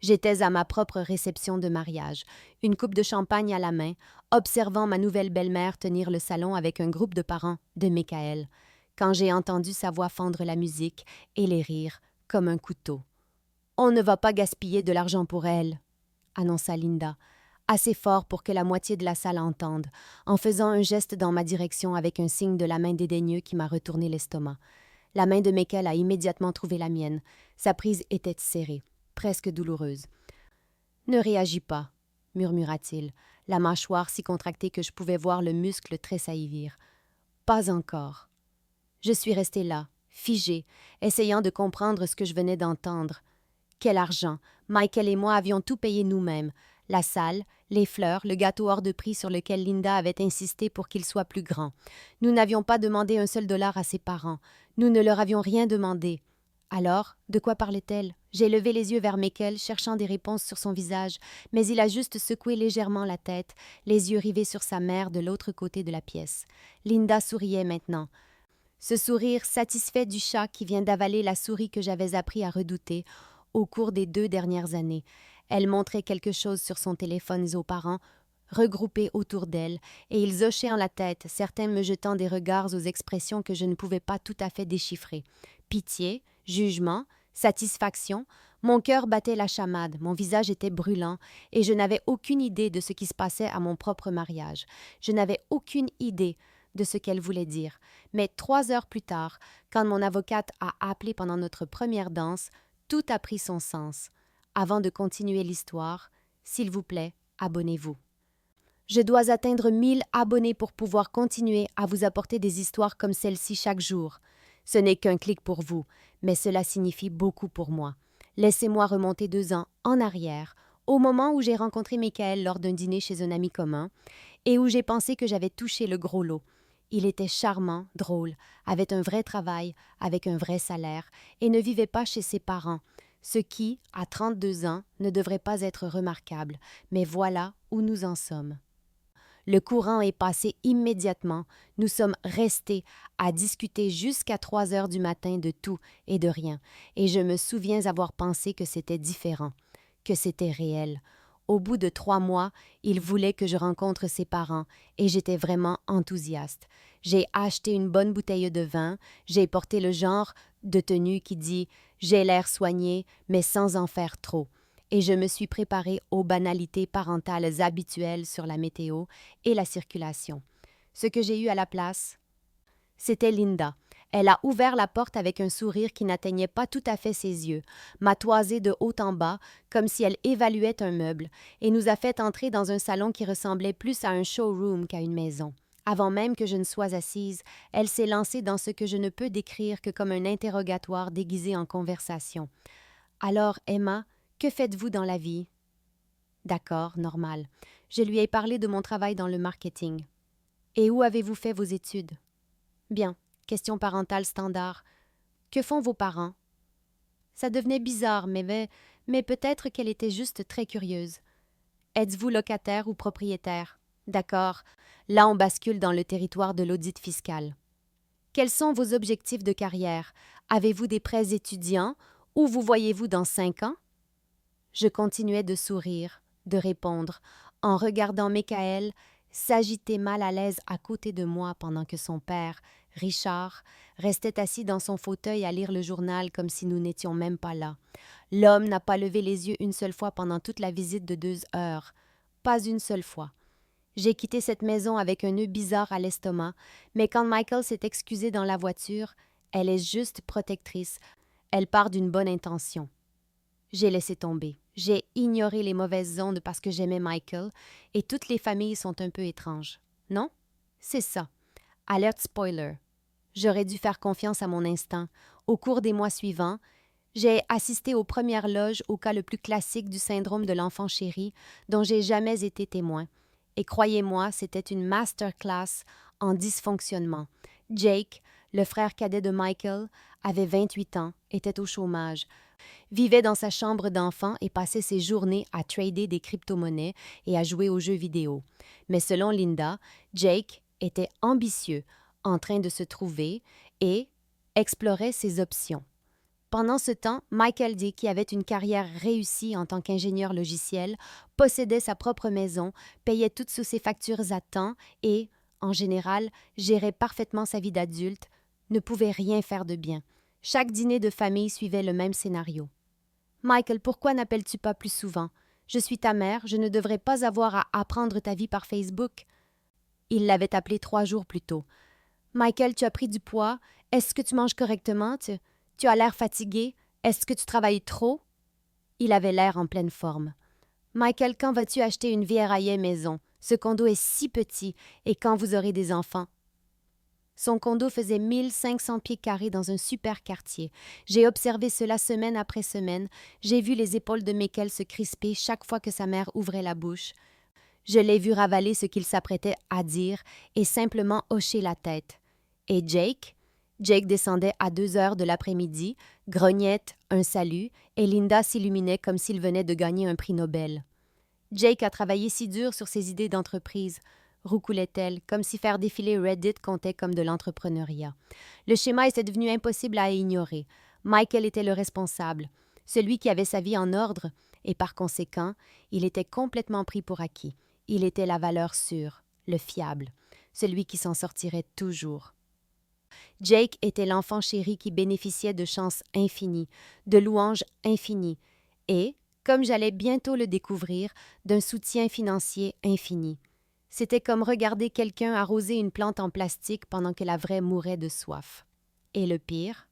J'étais à ma propre réception de mariage, une coupe de champagne à la main, observant ma nouvelle belle-mère tenir le salon avec un groupe de parents de Michael, quand j'ai entendu sa voix fendre la musique et les rires comme un couteau. « On ne va pas gaspiller de l'argent pour elle », annonça Linda, assez fort pour que la moitié de la salle entende, en faisant un geste dans ma direction avec un signe de la main dédaigneux qui m'a retourné l'estomac. La main de Michael a immédiatement trouvé la mienne. Sa prise était serrée, presque douloureuse. « Ne réagis pas, » murmura-t-il, la mâchoire si contractée que je pouvais voir le muscle tressaillir. « Pas encore. » Je suis restée là, figée, essayant de comprendre ce que je venais d'entendre. Quel argent! Michael et moi avions tout payé nous-mêmes. La salle, les fleurs, le gâteau hors de prix sur lequel Linda avait insisté pour qu'il soit plus grand. Nous n'avions pas demandé un seul dollar à ses parents. Nous ne leur avions rien demandé. Alors, de quoi parlait-elle? J'ai levé les yeux vers Michael, cherchant des réponses sur son visage, mais il a juste secoué légèrement la tête, les yeux rivés sur sa mère de l'autre côté de la pièce. Linda souriait maintenant. Ce sourire satisfait du chat qui vient d'avaler la souris que j'avais appris à redouter au cours des 2 dernières années. Elle montrait quelque chose sur son téléphone aux parents, regroupés autour d'elle, et ils hochaient en la tête, certains me jetant des regards aux expressions que je ne pouvais pas tout à fait déchiffrer. Pitié, jugement, satisfaction, mon cœur battait la chamade, mon visage était brûlant, et je n'avais aucune idée de ce qui se passait à mon propre mariage. Je n'avais aucune idée de ce qu'elle voulait dire. Mais 3 heures plus tard, quand mon avocate a appelé pendant notre première danse, tout a pris son sens. Avant de continuer l'histoire, s'il vous plaît, abonnez-vous. Je dois atteindre 1000 abonnés pour pouvoir continuer à vous apporter des histoires comme celle-ci chaque jour. Ce n'est qu'un clic pour vous, mais cela signifie beaucoup pour moi. Laissez-moi remonter 2 ans en arrière, au moment où j'ai rencontré Michael lors d'un dîner chez un ami commun, et où j'ai pensé que j'avais touché le gros lot. Il était charmant, drôle, avait un vrai travail, avec un vrai salaire, et ne vivait pas chez ses parents, ce qui, à 32 ans, ne devrait pas être remarquable, mais voilà où nous en sommes. Le courant est passé immédiatement. Nous sommes restés à discuter jusqu'à 3 heures du matin de tout et de rien, et je me souviens avoir pensé que c'était différent, que c'était réel. Au bout de 3 mois, il voulait que je rencontre ses parents, et j'étais vraiment enthousiaste. J'ai acheté une bonne bouteille de vin, j'ai porté le genre de tenue qui dit « j'ai l'air soigné, mais sans en faire trop ». Et je me suis préparée aux banalités parentales habituelles sur la météo et la circulation. Ce que j'ai eu à la place, c'était Linda. Elle a ouvert la porte avec un sourire qui n'atteignait pas tout à fait ses yeux, m'a toisé de haut en bas, comme si elle évaluait un meuble, et nous a fait entrer dans un salon qui ressemblait plus à un showroom qu'à une maison. Avant même que je ne sois assise, elle s'est lancée dans ce que je ne peux décrire que comme un interrogatoire déguisé en conversation. « Alors, Emma, que faites-vous dans la vie? » D'accord, normal. Je lui ai parlé de mon travail dans le marketing. « Et où avez-vous fait vos études? » Bien. Question parentale standard. « Que font vos parents? » Ça devenait bizarre, mais peut-être qu'elle était juste très curieuse. « Êtes-vous locataire ou propriétaire? » D'accord. Là, on bascule dans le territoire de l'audit fiscal. « Quels sont vos objectifs de carrière? Avez-vous des prêts étudiants? Où vous voyez-vous dans 5 ans? » Je continuais de sourire, de répondre, en regardant Michael s'agiter mal à l'aise à côté de moi pendant que son père, Richard, restait assis dans son fauteuil à lire le journal comme si nous n'étions même pas là. L'homme n'a pas levé les yeux une seule fois pendant toute la visite de 2 heures. Pas une seule fois. J'ai quitté cette maison avec un nœud bizarre à l'estomac, mais quand Michael s'est excusé dans la voiture, elle est juste protectrice. Elle part d'une bonne intention. J'ai laissé tomber. J'ai ignoré les mauvaises ondes parce que j'aimais Michael, et toutes les familles sont un peu étranges. Non? C'est ça. Alerte spoiler. J'aurais dû faire confiance à mon instinct. Au cours des mois suivants, j'ai assisté aux premières loges au cas le plus classique du syndrome de l'enfant chéri, dont j'ai jamais été témoin. Et croyez-moi, c'était une masterclass en dysfonctionnement. Jake, le frère cadet de Michael, avait 28 ans, était au chômage, vivait dans sa chambre d'enfant et passait ses journées à trader des crypto-monnaies et à jouer aux jeux vidéo. Mais selon Linda, Jake était ambitieux, en train de se trouver et explorait ses options. Pendant ce temps, Michael D., qui avait une carrière réussie en tant qu'ingénieur logiciel, possédait sa propre maison, payait toutes ses factures à temps et, en général, gérait parfaitement sa vie d'adulte, ne pouvait rien faire de bien. Chaque dîner de famille suivait le même scénario. « Michael, pourquoi n'appelles-tu pas plus souvent? Je suis ta mère, je ne devrais pas avoir à apprendre ta vie par Facebook. » Il l'avait appelé 3 jours plus tôt. « Michael, tu as pris du poids. Est-ce que tu manges correctement? Tu as l'air fatigué. Est-ce que tu travailles trop? » Il avait l'air en pleine forme. « Michael, quand vas-tu acheter une vieille maison? Ce condo est si petit. Et quand vous aurez des enfants? » Son condo faisait 1500 pieds carrés dans un super quartier. J'ai observé cela semaine après semaine. J'ai vu les épaules de Michael se crisper chaque fois que sa mère ouvrait la bouche. Je l'ai vu ravaler ce qu'il s'apprêtait à dire et simplement hocher la tête. Et Jake? Jake descendait à 2 heures de l'après-midi, grognette, un salut, et Linda s'illuminait comme s'il venait de gagner un prix Nobel. Jake a travaillé si dur sur ses idées d'entreprise, roucoulait-elle, comme si faire défiler Reddit comptait comme de l'entrepreneuriat. Le schéma était devenu impossible à ignorer. Michael était le responsable, celui qui avait sa vie en ordre, et par conséquent, il était complètement pris pour acquis. Il était la valeur sûre, le fiable, celui qui s'en sortirait toujours. Jake était l'enfant chéri qui bénéficiait de chances infinies, de louanges infinies, et, comme j'allais bientôt le découvrir, d'un soutien financier infini. C'était comme regarder quelqu'un arroser une plante en plastique pendant que la vraie mourait de soif. Et le pire,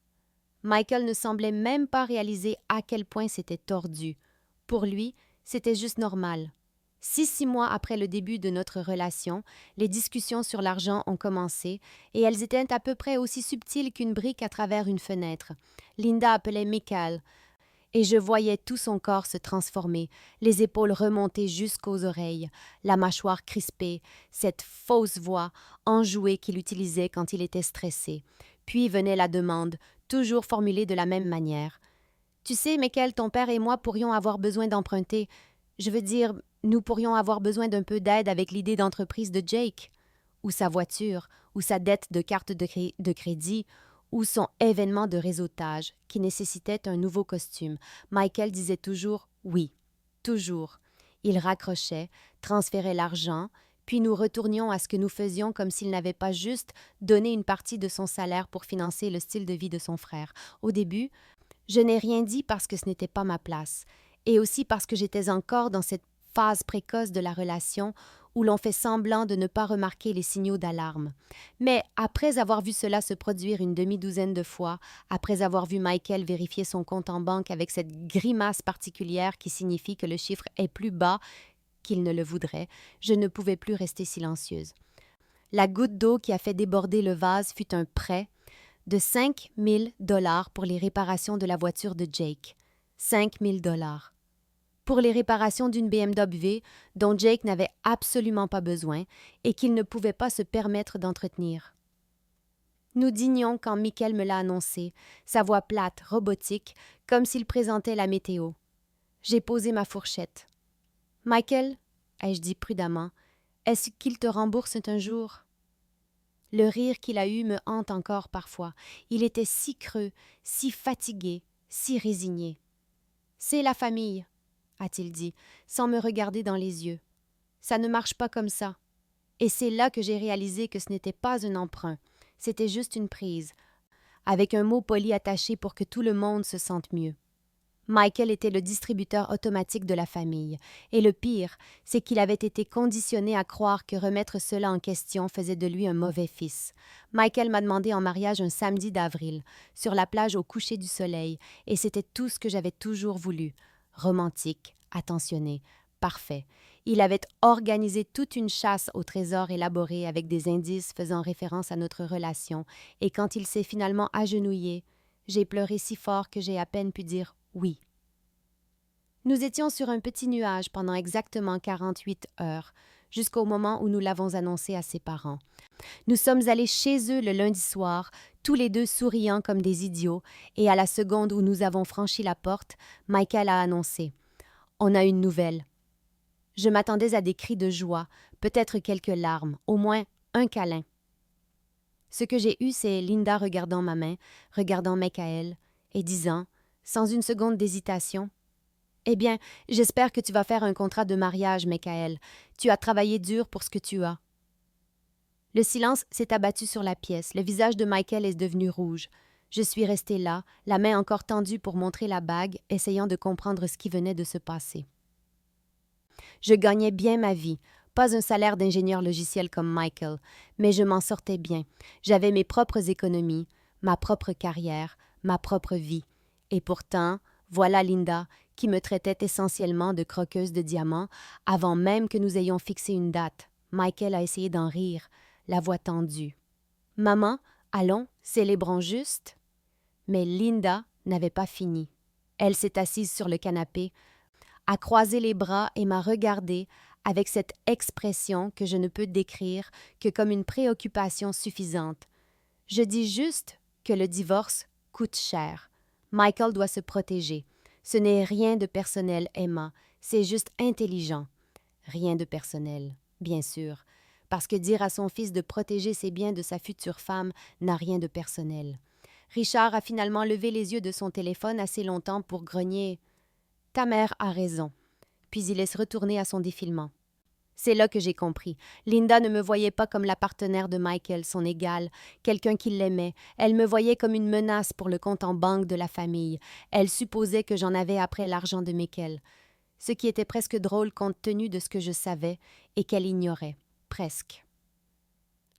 Michael ne semblait même pas réaliser à quel point c'était tordu. Pour lui, c'était juste normal. 6 mois après le début de notre relation, les discussions sur l'argent ont commencé et elles étaient à peu près aussi subtiles qu'une brique à travers une fenêtre. Linda appelait Michael et je voyais tout son corps se transformer, les épaules remontées jusqu'aux oreilles, la mâchoire crispée, cette fausse voix enjouée qu'il utilisait quand il était stressé. Puis venait la demande, toujours formulée de la même manière. « Tu sais, Michael, ton père et moi pourrions avoir besoin d'emprunter. Je veux dire, nous pourrions avoir besoin d'un peu d'aide avec l'idée d'entreprise de Jake. Ou sa voiture, ou sa dette de carte de crédit, ou son événement de réseautage qui nécessitait un nouveau costume. » Michael disait toujours « oui ». Toujours. Il raccrochait, transférait l'argent, puis nous retournions à ce que nous faisions comme s'il n'avait pas juste donné une partie de son salaire pour financer le style de vie de son frère. Au début, je n'ai rien dit parce que ce n'était pas ma place, et aussi parce que j'étais encore dans cette phase précoce de la relation où l'on fait semblant de ne pas remarquer les signaux d'alarme. Mais après avoir vu cela se produire une demi-douzaine de fois, après avoir vu Michael vérifier son compte en banque avec cette grimace particulière qui signifie que le chiffre est plus bas qu'il ne le voudrait, je ne pouvais plus rester silencieuse. La goutte d'eau qui a fait déborder le vase fut un prêt de 5 000 $ pour les réparations de la voiture de Jake. 5 000 $. Pour les réparations d'une BMW dont Jake n'avait absolument pas besoin et qu'il ne pouvait pas se permettre d'entretenir. Nous dînions quand Michael me l'a annoncé, sa voix plate, robotique, comme s'il présentait la météo. J'ai posé ma fourchette. « Michael, ai-je dit prudemment, est-ce qu'il te rembourse un jour? » Le rire qu'il a eu me hante encore parfois. Il était si creux, si fatigué, si résigné. « C'est la famille, » a-t-il dit, sans me regarder dans les yeux. « Ça ne marche pas comme ça. » Et c'est là que j'ai réalisé que ce n'était pas un emprunt, c'était juste une prise, avec un mot poli attaché pour que tout le monde se sente mieux. Michael était le distributeur automatique de la famille, et le pire, c'est qu'il avait été conditionné à croire que remettre cela en question faisait de lui un mauvais fils. Michael m'a demandé en mariage un samedi d'avril, sur la plage au coucher du soleil, et c'était tout ce que j'avais toujours voulu. Romantique, attentionné, parfait. Il avait organisé toute une chasse au trésor élaborée avec des indices faisant référence à notre relation, et quand il s'est finalement agenouillé, j'ai pleuré si fort que j'ai à peine pu dire oui. Nous étions sur un petit nuage pendant exactement 48 heures, jusqu'au moment où nous l'avons annoncé à ses parents. Nous sommes allés chez eux le lundi soir, tous les deux souriants comme des idiots, et à la seconde où nous avons franchi la porte, Michael a annoncé « On a une nouvelle ». Je m'attendais à des cris de joie, peut-être quelques larmes, au moins un câlin. Ce que j'ai eu, c'est Linda regardant ma main, regardant Michael, et disant, sans une seconde d'hésitation, « Eh bien, j'espère que tu vas faire un contrat de mariage, Michael. Tu as travaillé dur pour ce que tu as. » Le silence s'est abattu sur la pièce. Le visage de Michael est devenu rouge. Je suis restée là, la main encore tendue pour montrer la bague, essayant de comprendre ce qui venait de se passer. Je gagnais bien ma vie, pas un salaire d'ingénieur logiciel comme Michael, mais je m'en sortais bien. J'avais mes propres économies, ma propre carrière, ma propre vie. Et pourtant, voilà Linda, qui me traitait essentiellement de croqueuse de diamants avant même que nous ayons fixé une date. Michael a essayé d'en rire, la voix tendue. « Maman, allons, célébrons juste. » Mais Linda n'avait pas fini. Elle s'est assise sur le canapé, a croisé les bras et m'a regardée avec cette expression que je ne peux décrire que comme une préoccupation suffisante. Je dis juste que le divorce coûte cher. Michael doit se protéger. Ce n'est rien de personnel, Emma, c'est juste intelligent. Rien de personnel, bien sûr, parce que dire à son fils de protéger ses biens de sa future femme n'a rien de personnel. Richard a finalement levé les yeux de son téléphone assez longtemps pour grogner « Ta mère a raison », puis il est retourné à son défilement. C'est là que j'ai compris. Linda ne me voyait pas comme la partenaire de Michael, son égale, quelqu'un qui l'aimait. Elle me voyait comme une menace pour le compte en banque de la famille. Elle supposait que j'en avais après l'argent de Michael. Ce qui était presque drôle compte tenu de ce que je savais et qu'elle ignorait. Presque.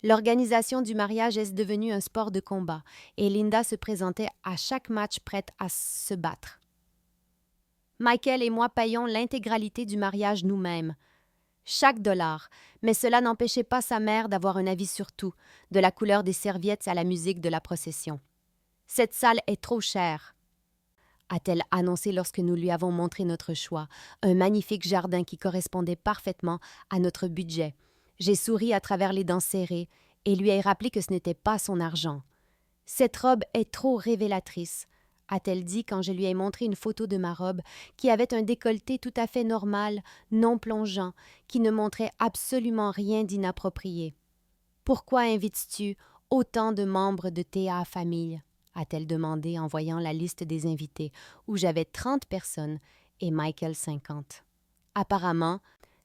L'organisation du mariage est devenue un sport de combat et Linda se présentait à chaque match prête à se battre. Michael et moi payons l'intégralité du mariage nous-mêmes. Chaque dollar, mais cela n'empêchait pas sa mère d'avoir un avis sur tout, de la couleur des serviettes à la musique de la procession. « Cette salle est trop chère », a-t-elle annoncé lorsque nous lui avons montré notre choix, un magnifique jardin qui correspondait parfaitement à notre budget. J'ai souri à travers les dents serrées et lui ai rappelé que ce n'était pas son argent. « Cette robe est trop révélatrice », a-t-elle dit quand je lui ai montré une photo de ma robe qui avait un décolleté tout à fait normal, non plongeant, qui ne montrait absolument rien d'inapproprié. « Pourquoi invites-tu autant de membres de TA famille ?» a-t-elle demandé en voyant la liste des invités, où j'avais 30 personnes et Michael 50. Apparemment,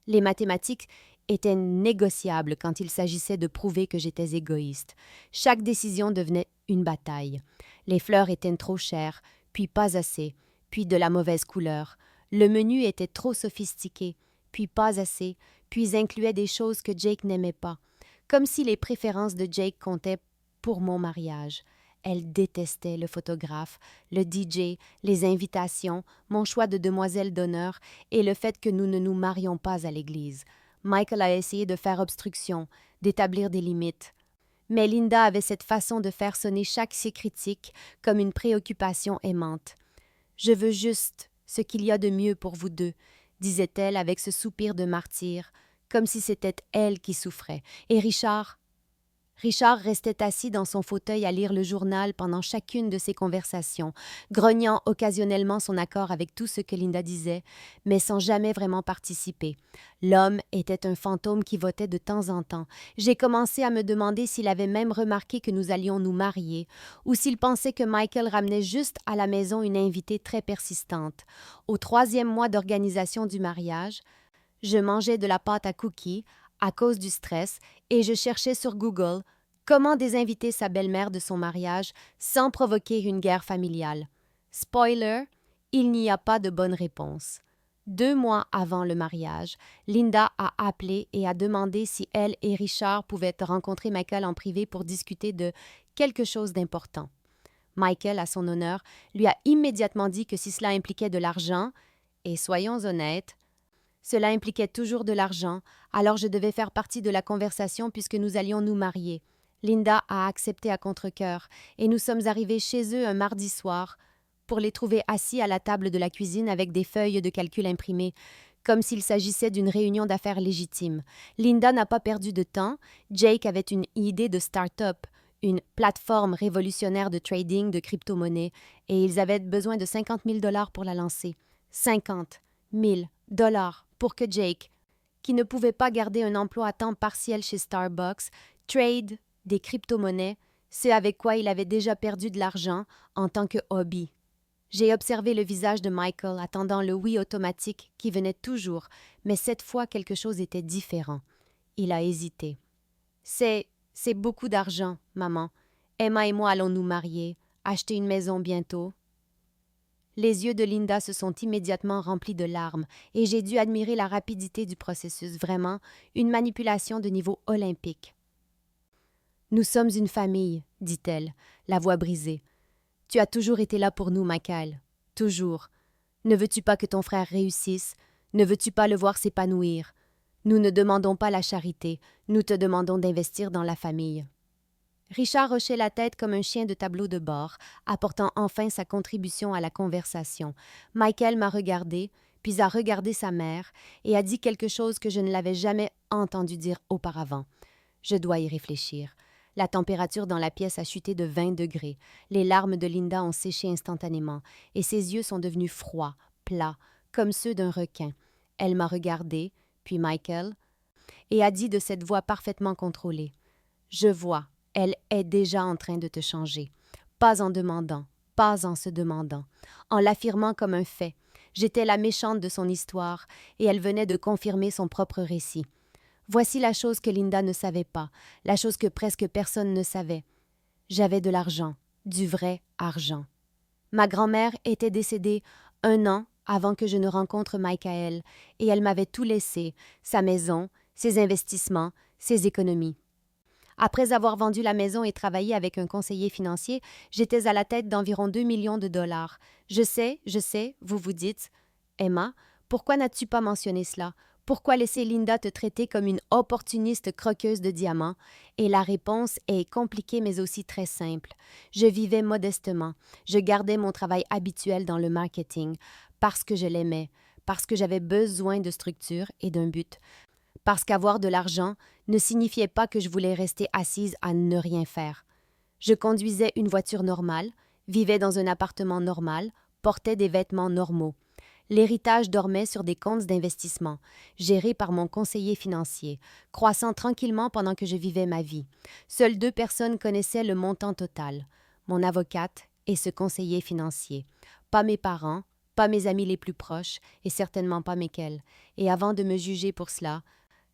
les mathématiques étaient négociables quand il s'agissait de prouver que j'étais égoïste. Chaque décision devenait une bataille. Les fleurs étaient trop chères, puis pas assez, puis de la mauvaise couleur. Le menu était trop sophistiqué, puis pas assez, puis incluait des choses que Jake n'aimait pas, comme si les préférences de Jake comptaient pour mon mariage. Elle détestait le photographe, le DJ, les invitations, mon choix de demoiselle d'honneur et le fait que nous ne nous marions pas à l'église. Michael a essayé de faire obstruction, d'établir des limites. Mais Linda avait cette façon de faire sonner chaque si critique comme une préoccupation aimante. « Je veux juste ce qu'il y a de mieux pour vous deux », disait-elle avec ce soupir de martyr, comme si c'était elle qui souffrait. Et Richard restait assis dans son fauteuil à lire le journal pendant chacune de ces conversations, grognant occasionnellement son accord avec tout ce que Linda disait, mais sans jamais vraiment participer. L'homme était un fantôme qui votait de temps en temps. J'ai commencé à me demander s'il avait même remarqué que nous allions nous marier, ou s'il pensait que Michael ramenait juste à la maison une invitée très persistante. Au 3e mois d'organisation du mariage, je mangeais de la pâte à cookies, à cause du stress, et je cherchais sur Google comment désinviter sa belle-mère de son mariage sans provoquer une guerre familiale. Spoiler, il n'y a pas de bonne réponse. 2 mois avant le mariage, Linda a appelé et a demandé si elle et Richard pouvaient rencontrer Michael en privé pour discuter de quelque chose d'important. Michael, à son honneur, lui a immédiatement dit que si cela impliquait de l'argent, et soyons honnêtes, cela impliquait toujours de l'argent, alors je devais faire partie de la conversation puisque nous allions nous marier. Linda a accepté à contre-cœur et nous sommes arrivés chez eux un mardi soir pour les trouver assis à la table de la cuisine avec des feuilles de calcul imprimées, comme s'il s'agissait d'une réunion d'affaires légitime. Linda n'a pas perdu de temps. Jake avait une idée de start-up, une plateforme révolutionnaire de trading de crypto-monnaies, et ils avaient besoin de 50 000 $ pour la lancer. 50 000 $ pour que Jake, qui ne pouvait pas garder un emploi à temps partiel chez Starbucks, trade des crypto-monnaies, ce avec quoi il avait déjà perdu de l'argent en tant que hobby. J'ai observé le visage de Michael attendant le oui automatique qui venait toujours, mais cette fois quelque chose était différent. Il a hésité. C'est beaucoup d'argent, maman. Emma et moi allons nous marier, acheter une maison bientôt. Les yeux de Linda se sont immédiatement remplis de larmes et j'ai dû admirer la rapidité du processus, vraiment une manipulation de niveau olympique. Nous sommes une famille, dit-elle, la voix brisée. Tu as toujours été là pour nous, Michael. Toujours. Ne veux-tu pas que ton frère réussisse? Ne veux-tu pas le voir s'épanouir? Nous ne demandons pas la charité, nous te demandons d'investir dans la famille. Richard hochait la tête comme un chien de tableau de bord, apportant enfin sa contribution à la conversation. Michael m'a regardé, puis a regardé sa mère, et a dit quelque chose que je ne l'avais jamais entendu dire auparavant. Je dois y réfléchir. La température dans la pièce a chuté de 20 degrés. Les larmes de Linda ont séché instantanément, et ses yeux sont devenus froids, plats, comme ceux d'un requin. Elle m'a regardé, puis Michael, et a dit de cette voix parfaitement contrôlée. « Je vois, elle est déjà en train de te changer. Pas en demandant, pas en se demandant, en l'affirmant comme un fait. J'étais la méchante de son histoire, et elle venait de confirmer son propre récit. Voici la chose que Linda ne savait pas, la chose que presque personne ne savait. J'avais de l'argent, du vrai argent. Ma grand-mère était décédée 1 an avant que je ne rencontre Michael, et elle m'avait tout laissé, sa maison, ses investissements, ses économies. Après avoir vendu la maison et travaillé avec un conseiller financier, j'étais à la tête d'environ 2 millions de dollars. Je sais, vous vous dites, Emma, pourquoi n'as-tu pas mentionné cela? Pourquoi laisser Linda te traiter comme une opportuniste croqueuse de diamants? Et la réponse est compliquée mais aussi très simple. Je vivais modestement. Je gardais mon travail habituel dans le marketing parce que je l'aimais, parce que j'avais besoin de structure et d'un but. Parce qu'avoir de l'argent ne signifiait pas que je voulais rester assise à ne rien faire. Je conduisais une voiture normale, vivais dans un appartement normal, portais des vêtements normaux. L'héritage dormait sur des comptes d'investissement, gérés par mon conseiller financier, croissant tranquillement pendant que je vivais ma vie. Seules 2 personnes connaissaient le montant total, mon avocate et ce conseiller financier. Pas mes parents, pas mes amis les plus proches, et certainement pas Michael. Et avant de me juger pour cela,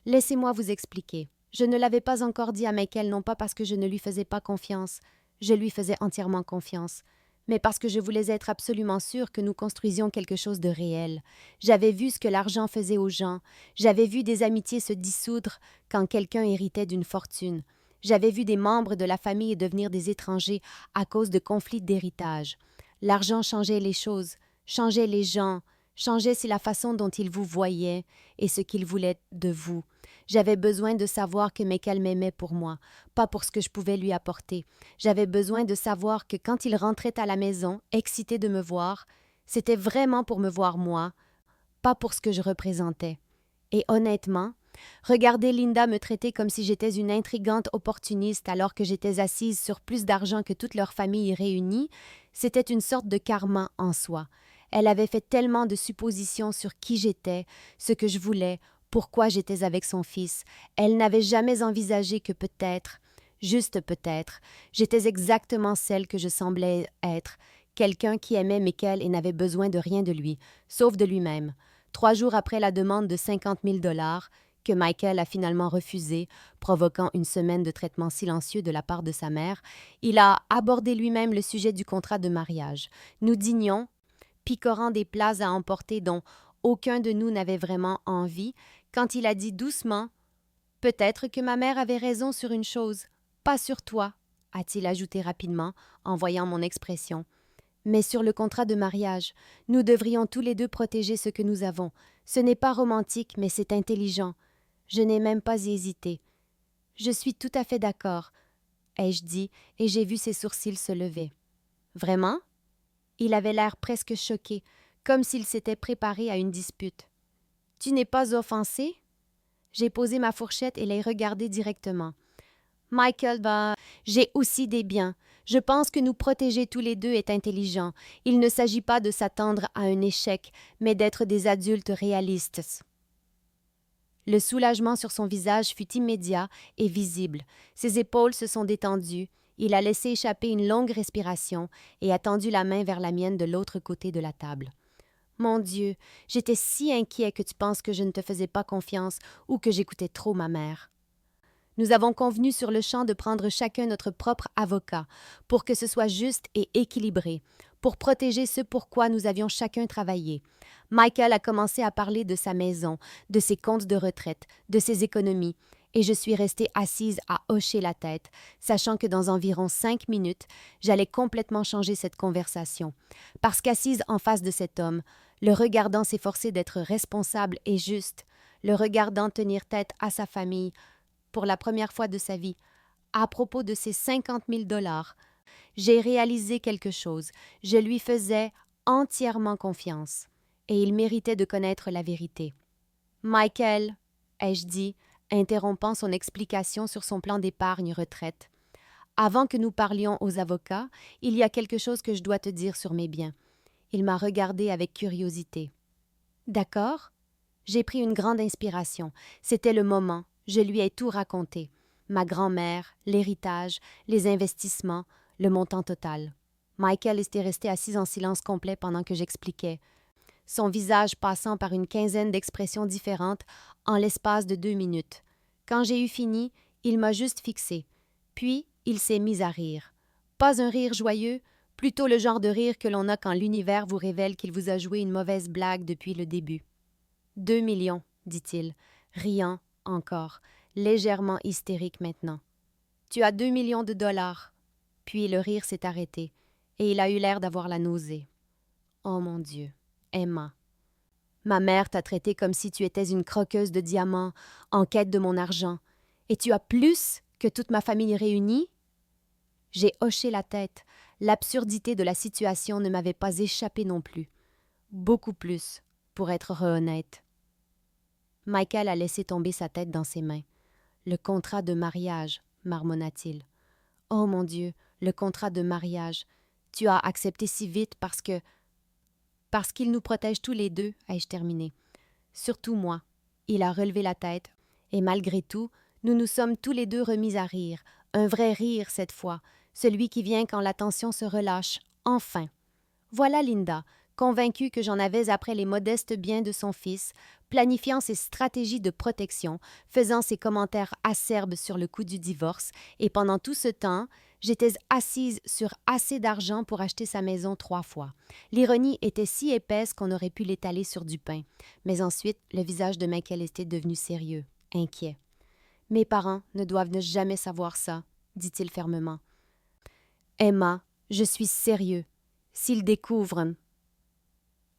laissez-moi vous expliquer. Je ne l'avais pas encore dit à Michael, non pas parce que je ne lui faisais pas confiance, je lui faisais entièrement confiance, mais parce que je voulais être absolument sûre que nous construisions quelque chose de réel. J'avais vu ce que l'argent faisait aux gens, j'avais vu des amitiés se dissoudre quand quelqu'un héritait d'une fortune. J'avais vu des membres de la famille devenir des étrangers à cause de conflits d'héritage. L'argent changeait les choses, changeait les gens, changeait si la façon dont ils vous voyaient et ce qu'ils voulaient de vous. J'avais besoin de savoir que Michael m'aimait pour moi, pas pour ce que je pouvais lui apporter. J'avais besoin de savoir que quand il rentrait à la maison, excité de me voir, c'était vraiment pour me voir moi, pas pour ce que je représentais. Et honnêtement, regarder Linda me traiter comme si j'étais une intrigante opportuniste alors que j'étais assise sur plus d'argent que toute leur famille réunie, c'était une sorte de karma en soi. Elle avait fait tellement de suppositions sur qui j'étais, ce que je voulais, pourquoi j'étais avec son fils. Elle n'avait jamais envisagé que peut-être, juste peut-être, j'étais exactement celle que je semblais être, quelqu'un qui aimait Michael et n'avait besoin de rien de lui, sauf de lui-même. 3 jours après la demande de 50 000 $, que Michael a finalement refusé, provoquant une semaine de traitement silencieux de la part de sa mère, il a abordé lui-même le sujet du contrat de mariage. Nous dînions, picorant des plats à emporter dont aucun de nous n'avait vraiment envie, quand il a dit doucement « Peut-être que ma mère avait raison sur une chose, pas sur toi », a-t-il ajouté rapidement, en voyant mon expression. Mais sur le contrat de mariage, nous devrions tous les 2 protéger ce que nous avons. Ce n'est pas romantique, mais c'est intelligent. Je n'ai même pas hésité. Je suis tout à fait d'accord, ai-je dit, et j'ai vu ses sourcils se lever. Vraiment? Il avait l'air presque choqué, comme s'il s'était préparé à une dispute. Tu n'es pas offensé? J'ai posé ma fourchette et l'ai regardé directement. Michael, j'ai aussi des biens. Je pense que nous protéger tous les 2 est intelligent. Il ne s'agit pas de s'attendre à un échec, mais d'être des adultes réalistes. Le soulagement sur son visage fut immédiat et visible. Ses épaules se sont détendues. Il a laissé échapper une longue respiration et a tendu la main vers la mienne de l'autre côté de la table. Mon Dieu, j'étais si inquiet que tu penses que je ne te faisais pas confiance ou que j'écoutais trop ma mère. Nous avons convenu sur le champ de prendre chacun notre propre avocat pour que ce soit juste et équilibré, pour protéger ce pour quoi nous avions chacun travaillé. Michael a commencé à parler de sa maison, de ses comptes de retraite, de ses économies, et je suis restée assise à hocher la tête, sachant que dans environ 5 minutes, j'allais complètement changer cette conversation. Parce qu'assise en face de cet homme, le regardant s'efforcer d'être responsable et juste, le regardant tenir tête à sa famille, pour la première fois de sa vie, à propos de ses 50 000 $, j'ai réalisé quelque chose. Je lui faisais entièrement confiance, et il méritait de connaître la vérité. Michael, ai-je dit, interrompant son explication sur son plan d'épargne-retraite. Avant que nous parlions aux avocats, il y a quelque chose que je dois te dire sur mes biens. Il m'a regardé avec curiosité. D'accord? J'ai pris une grande inspiration. C'était le moment. Je lui ai tout raconté. Ma grand-mère, l'héritage, les investissements, le montant total. Michael était resté assis en silence complet pendant que j'expliquais, son visage passant par une quinzaine d'expressions différentes en l'espace de 2 minutes. Quand j'ai eu fini, il m'a juste fixé. Puis, il s'est mis à rire. Pas un rire joyeux, plutôt le genre de rire que l'on a quand l'univers vous révèle qu'il vous a joué une mauvaise blague depuis le début. 2 millions, dit-il, riant encore, légèrement hystérique maintenant. Tu as 2 millions de $. Puis le rire s'est arrêté, et il a eu l'air d'avoir la nausée. Oh mon Dieu, Emma. Ma mère t'a traité comme si tu étais une croqueuse de diamants, en quête de mon argent, et tu as plus que toute ma famille réunie? J'ai hoché la tête. L'absurdité de la situation ne m'avait pas échappé non plus. Beaucoup plus, pour être honnête. Michael a laissé tomber sa tête dans ses mains. Le contrat de mariage, marmonna-t-il. Oh mon Dieu, le contrat de mariage. Tu as accepté si vite parce qu'il nous protège tous les deux, ai-je terminé. Surtout moi. Il a relevé la tête, et malgré tout, nous nous sommes tous les deux remis à rire. Un vrai rire cette fois, celui qui vient quand la tension se relâche, enfin. Voilà Linda, convaincue que j'en avais après les modestes biens de son fils, planifiant ses stratégies de protection, faisant ses commentaires acerbes sur le coût du divorce, et pendant tout ce temps, j'étais assise sur assez d'argent pour acheter sa maison 3 fois. L'ironie était si épaisse qu'on aurait pu l'étaler sur du pain. Mais ensuite, le visage de Michael était devenu sérieux, inquiet. « Mes parents ne doivent ne jamais savoir ça, » dit-il fermement. « Emma, je suis sérieux. S'ils découvrent... »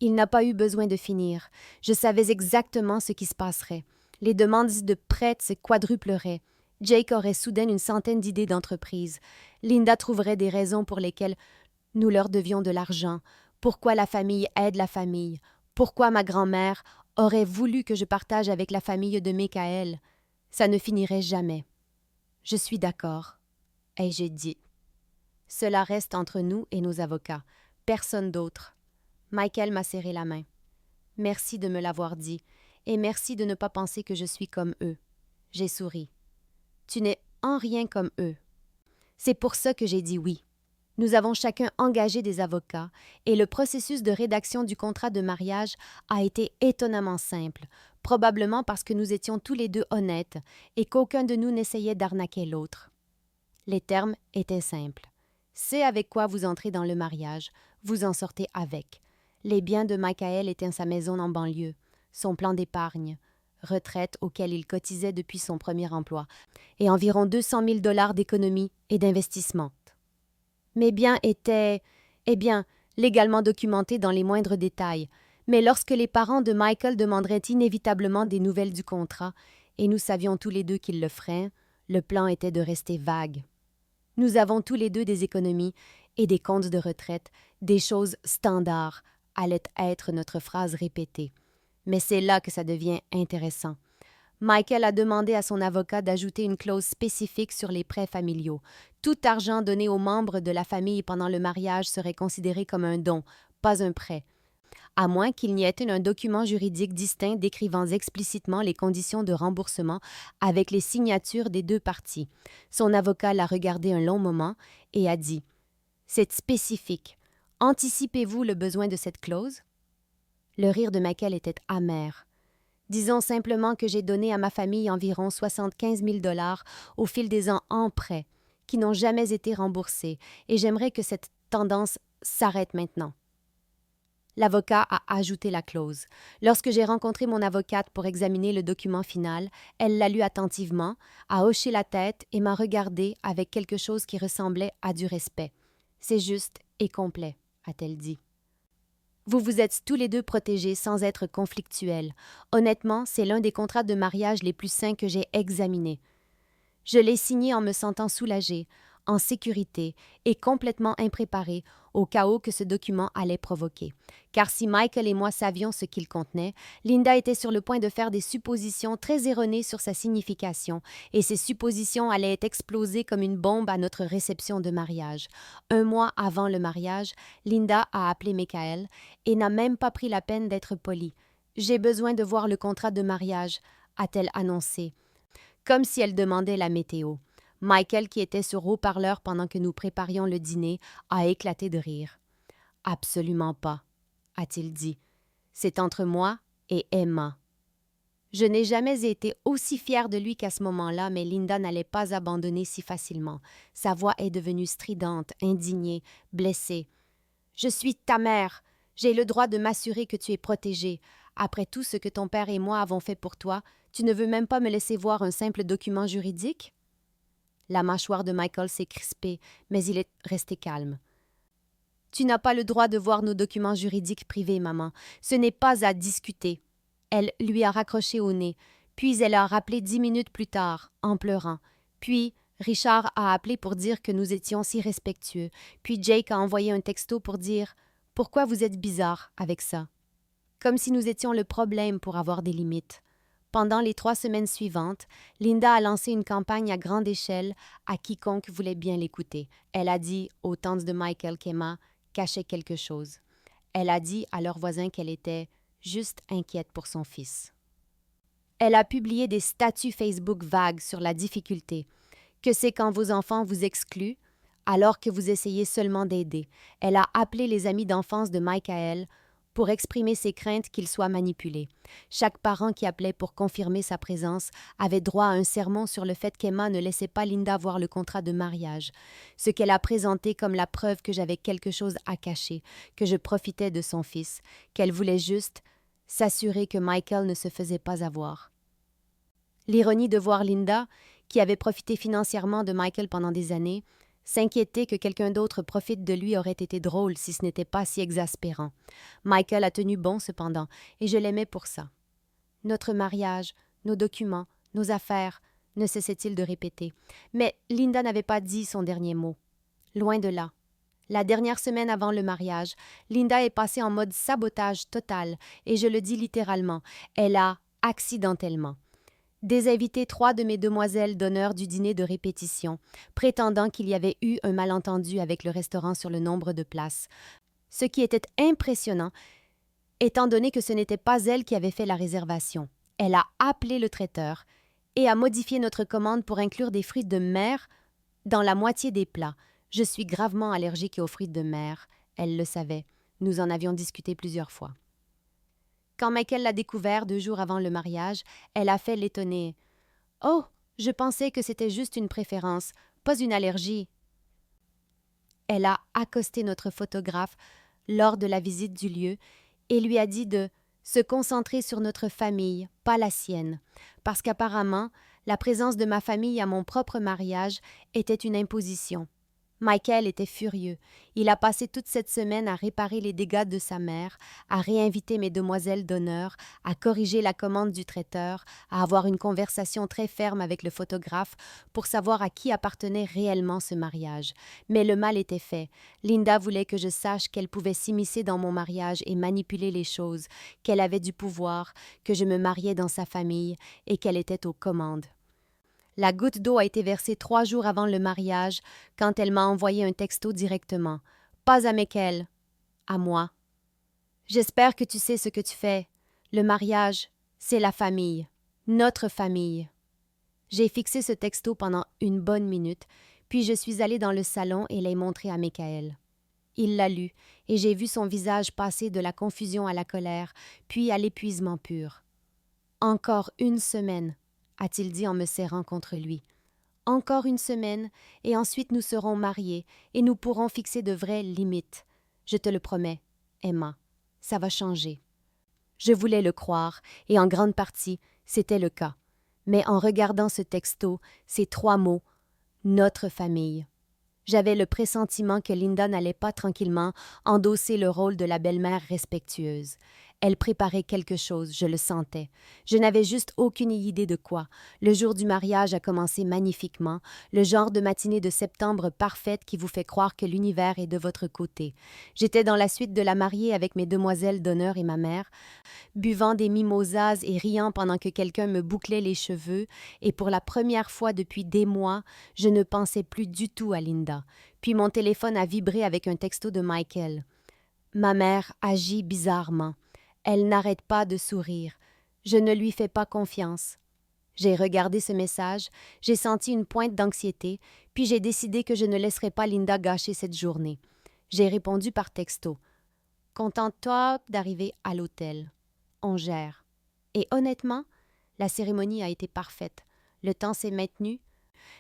Il n'a pas eu besoin de finir. Je savais exactement ce qui se passerait. Les demandes de prêts se quadrupleraient. Jake aurait soudain une centaine d'idées d'entreprise. Linda trouverait des raisons pour lesquelles nous leur devions de l'argent. Pourquoi la famille aide la famille. Pourquoi ma grand-mère aurait voulu que je partage avec la famille de Michael. Ça ne finirait jamais. Je suis d'accord, ai-je dit. Cela reste entre nous et nos avocats. Personne d'autre. Michael m'a serré la main. Merci de me l'avoir dit, et merci de ne pas penser que je suis comme eux. J'ai souri. Tu n'es en rien comme eux. C'est pour ça que j'ai dit oui. Nous avons chacun engagé des avocats, et le processus de rédaction du contrat de mariage a été étonnamment simple, probablement parce que nous étions tous les deux honnêtes et qu'aucun de nous n'essayait d'arnaquer l'autre. Les termes étaient simples. C'est avec quoi vous entrez dans le mariage, vous en sortez avec. Les biens de Michael étaient sa maison en banlieue, son plan d'épargne, retraite auquel il cotisait depuis son premier emploi, et environ 200 000 $ d'économie et d'investissement. Mes biens étaient, légalement documentés dans les moindres détails, mais lorsque les parents de Michael demanderaient inévitablement des nouvelles du contrat, et nous savions tous les deux qu'ils le feraient, le plan était de rester vague. Nous avons tous les deux des économies et des comptes de retraite, des choses standards, allait être notre phrase répétée. Mais c'est là que ça devient intéressant. Michael a demandé à son avocat d'ajouter une clause spécifique sur les prêts familiaux. Tout argent donné aux membres de la famille pendant le mariage serait considéré comme un don, pas un prêt. à moins qu'il n'y ait un document juridique distinct décrivant explicitement les conditions de remboursement avec les signatures des deux parties. Son avocat l'a regardé un long moment et a dit « C'est spécifique. Anticipez-vous le besoin de cette clause? » Le rire de Michael était amer. « Disons simplement que j'ai donné à ma famille environ 75 000 $ au fil des ans en prêt, qui n'ont jamais été remboursés, et j'aimerais que cette tendance s'arrête maintenant. » L'avocat a ajouté la clause. Lorsque j'ai rencontré mon avocate pour examiner le document final, elle l'a lu attentivement, a hoché la tête et m'a regardé avec quelque chose qui ressemblait à du respect. « C'est juste et complet, » a-t-elle dit. Vous vous êtes tous les deux protégés sans être conflictuels. Honnêtement, c'est l'un des contrats de mariage les plus sains que j'ai examinés. Je l'ai signé en me sentant soulagée, en sécurité et complètement impréparée au chaos que ce document allait provoquer. Car si Michael et moi savions ce qu'il contenait, Linda était sur le point de faire des suppositions très erronées sur sa signification, et ces suppositions allaient être explosées comme une bombe à notre réception de mariage. 1 mois avant le mariage, Linda a appelé Michael et n'a même pas pris la peine d'être polie. « J'ai besoin de voir le contrat de mariage », a-t-elle annoncé, comme si elle demandait la météo. Michael, qui était sur haut-parleur pendant que nous préparions le dîner, a éclaté de rire. « Absolument pas, » a-t-il dit. « C'est entre moi et Emma. » Je n'ai jamais été aussi fière de lui qu'à ce moment-là, mais Linda n'allait pas abandonner si facilement. Sa voix est devenue stridente, indignée, blessée. « Je suis ta mère. J'ai le droit de m'assurer que tu es protégée. Après tout ce que ton père et moi avons fait pour toi, tu ne veux même pas me laisser voir un simple document juridique? » La mâchoire de Michael s'est crispée, mais il est resté calme. « Tu n'as pas le droit de voir nos documents juridiques privés, maman. Ce n'est pas à discuter. » Elle lui a raccroché au nez, puis elle a rappelé 10 minutes plus tard, en pleurant. Puis Richard a appelé pour dire que nous étions si respectueux. Puis Jake a envoyé un texto pour dire « Pourquoi vous êtes bizarre avec ça? » Comme si nous étions le problème pour avoir des limites. Pendant les 3 semaines suivantes, Linda a lancé une campagne à grande échelle à quiconque voulait bien l'écouter. Elle a dit aux tantes de Michael qu'Emma cachait quelque chose. Elle a dit à leurs voisins qu'elle était juste inquiète pour son fils. Elle a publié des statuts Facebook vagues sur la difficulté, que c'est quand vos enfants vous excluent, alors que vous essayez seulement d'aider. Elle a appelé les amis d'enfance de Michael pour exprimer ses craintes qu'il soit manipulé. Chaque parent qui appelait pour confirmer sa présence avait droit à un sermon sur le fait qu'Emma ne laissait pas Linda voir le contrat de mariage, ce qu'elle a présenté comme la preuve que j'avais quelque chose à cacher, que je profitais de son fils, qu'elle voulait juste s'assurer que Michael ne se faisait pas avoir. L'ironie de voir Linda, qui avait profité financièrement de Michael pendant des années, s'inquiéter que quelqu'un d'autre profite de lui aurait été drôle si ce n'était pas si exaspérant. Michael a tenu bon cependant, et je l'aimais pour ça. Notre mariage, nos documents, nos affaires, ne cessait-il de répéter. Mais Linda n'avait pas dit son dernier mot. Loin de là. La dernière semaine avant le mariage, Linda est passée en mode sabotage total, et je le dis littéralement, elle a accidentellement désinvité 3 de mes demoiselles d'honneur du dîner de répétition, prétendant qu'il y avait eu un malentendu avec le restaurant sur le nombre de places. Ce qui était impressionnant, étant donné que ce n'était pas elle qui avait fait la réservation. Elle a appelé le traiteur et a modifié notre commande pour inclure des fruits de mer dans la moitié des plats. Je suis gravement allergique aux fruits de mer. Elle le savait. Nous en avions discuté plusieurs fois. Quand Michael l'a découvert 2 jours avant le mariage, elle a fait l'étonnée. « Oh, je pensais que c'était juste une préférence, pas une allergie. » Elle a accosté notre photographe lors de la visite du lieu et lui a dit de se concentrer sur notre famille, pas la sienne, parce qu'apparemment, la présence de ma famille à mon propre mariage était une imposition. Michael était furieux. Il a passé toute cette semaine à réparer les dégâts de sa mère, à réinviter mes demoiselles d'honneur, à corriger la commande du traiteur, à avoir une conversation très ferme avec le photographe pour savoir à qui appartenait réellement ce mariage. Mais le mal était fait. Linda voulait que je sache qu'elle pouvait s'immiscer dans mon mariage et manipuler les choses, qu'elle avait du pouvoir, que je me mariais dans sa famille et qu'elle était aux commandes. La goutte d'eau a été versée 3 jours avant le mariage, quand elle m'a envoyé un texto directement. Pas à Michael, à moi. J'espère que tu sais ce que tu fais. Le mariage, c'est la famille. Notre famille. J'ai fixé ce texto pendant une bonne minute, puis je suis allée dans le salon et l'ai montré à Michael. Il l'a lu, et j'ai vu son visage passer de la confusion à la colère, puis à l'épuisement pur. « Encore une semaine, » a-t-il dit en me serrant contre lui. « Encore une semaine, et ensuite nous serons mariés, et nous pourrons fixer de vraies limites. Je te le promets, Emma, ça va changer. » Je voulais le croire, et en grande partie, c'était le cas. Mais en regardant ce texto, ces 3 mots, « notre famille », j'avais le pressentiment que Linda n'allait pas tranquillement endosser le rôle de la belle-mère respectueuse. Elle préparait quelque chose, je le sentais. Je n'avais juste aucune idée de quoi. Le jour du mariage a commencé magnifiquement, le genre de matinée de septembre parfaite qui vous fait croire que l'univers est de votre côté. J'étais dans la suite de la mariée avec mes demoiselles d'honneur et ma mère, buvant des mimosas et riant pendant que quelqu'un me bouclait les cheveux, et pour la première fois depuis des mois, je ne pensais plus du tout à Linda. Puis mon téléphone a vibré avec un texto de Michael. Ma mère agit bizarrement. Elle n'arrête pas de sourire. Je ne lui fais pas confiance. J'ai regardé ce message, j'ai senti une pointe d'anxiété, puis j'ai décidé que je ne laisserais pas Linda gâcher cette journée. J'ai répondu par texto. Contente-toi d'arriver à l'hôtel. On gère. Et honnêtement, la cérémonie a été parfaite. Le temps s'est maintenu.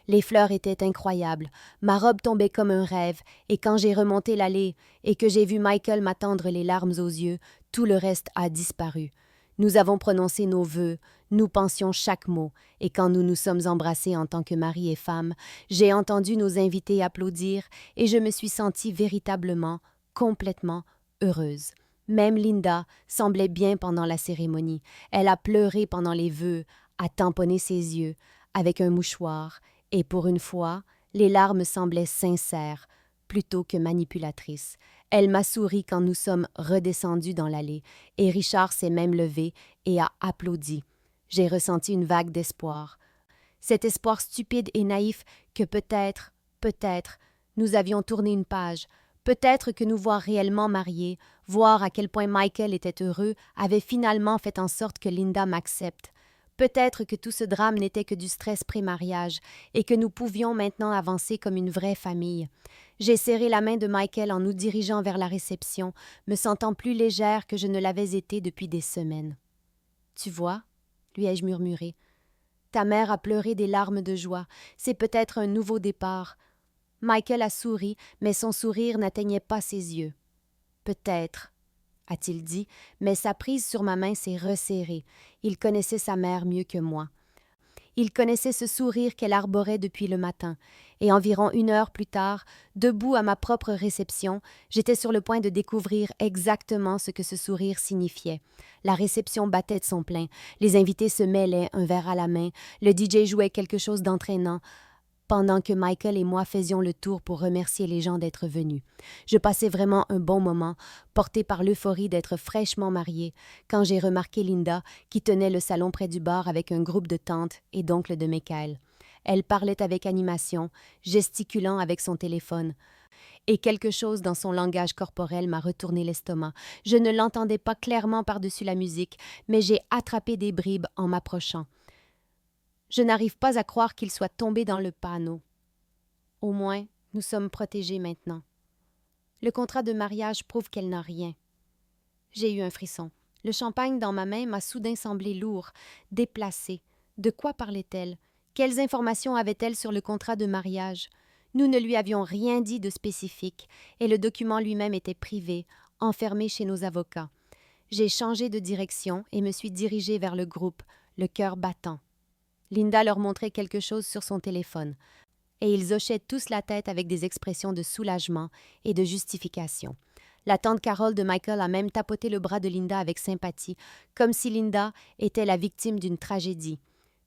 Les fleurs étaient incroyables. Ma robe tombait comme un rêve, et quand j'ai remonté l'allée et que j'ai vu Michael m'attendre les larmes aux yeux, tout le reste a disparu. Nous avons prononcé nos vœux, nous pensions chaque mot, et quand nous nous sommes embrassés en tant que mari et femme, j'ai entendu nos invités applaudir, et je me suis sentie véritablement, complètement heureuse. Même Linda semblait bien pendant la cérémonie. Elle a pleuré pendant les vœux, a tamponné ses yeux avec un mouchoir, et pour une fois, les larmes semblaient sincères plutôt que manipulatrices. Elle m'a souri quand nous sommes redescendus dans l'allée, et Richard s'est même levé et a applaudi. J'ai ressenti une vague d'espoir. Cet espoir stupide et naïf que peut-être, nous avions tourné une page. Peut-être que nous voir réellement mariés, voir à quel point Michael était heureux, avait finalement fait en sorte que Linda m'accepte. Peut-être que tout ce drame n'était que du stress pré-mariage et que nous pouvions maintenant avancer comme une vraie famille. J'ai serré la main de Michael en nous dirigeant vers la réception, me sentant plus légère que je ne l'avais été depuis des semaines. « Tu vois » lui ai-je murmuré. « Ta mère a pleuré des larmes de joie. C'est peut-être un nouveau départ. » Michael a souri, mais son sourire n'atteignait pas ses yeux. « Peut-être » a-t-il dit, mais sa prise sur ma main s'est resserrée. Il connaissait sa mère mieux que moi. Il connaissait ce sourire qu'elle arborait depuis le matin, et environ 1 heure plus tard, debout à ma propre réception, j'étais sur le point de découvrir exactement ce que ce sourire signifiait. La réception battait de son plein, les invités se mêlaient, un verre à la main, le DJ jouait quelque chose d'entraînant, pendant que Michael et moi faisions le tour pour remercier les gens d'être venus. Je passais vraiment un bon moment, porté par l'euphorie d'être fraîchement mariée, quand j'ai remarqué Linda, qui tenait le salon près du bar avec un groupe de tantes et d'oncles de Michael. Elle parlait avec animation, gesticulant avec son téléphone. Et quelque chose dans son langage corporel m'a retourné l'estomac. Je ne l'entendais pas clairement par-dessus la musique, mais j'ai attrapé des bribes en m'approchant. Je n'arrive pas à croire qu'il soit tombé dans le panneau. Au moins, nous sommes protégés maintenant. Le contrat de mariage prouve qu'elle n'a rien. J'ai eu un frisson. Le champagne dans ma main m'a soudain semblé lourd, déplacé. De quoi parlait-elle? Quelles informations avait-elle sur le contrat de mariage? Nous ne lui avions rien dit de spécifique, et le document lui-même était privé, enfermé chez nos avocats. J'ai changé de direction et me suis dirigée vers le groupe, le cœur battant. Linda leur montrait quelque chose sur son téléphone, et ils hochaient tous la tête avec des expressions de soulagement et de justification. La tante Carole de Michael a même tapoté le bras de Linda avec sympathie, comme si Linda était la victime d'une tragédie.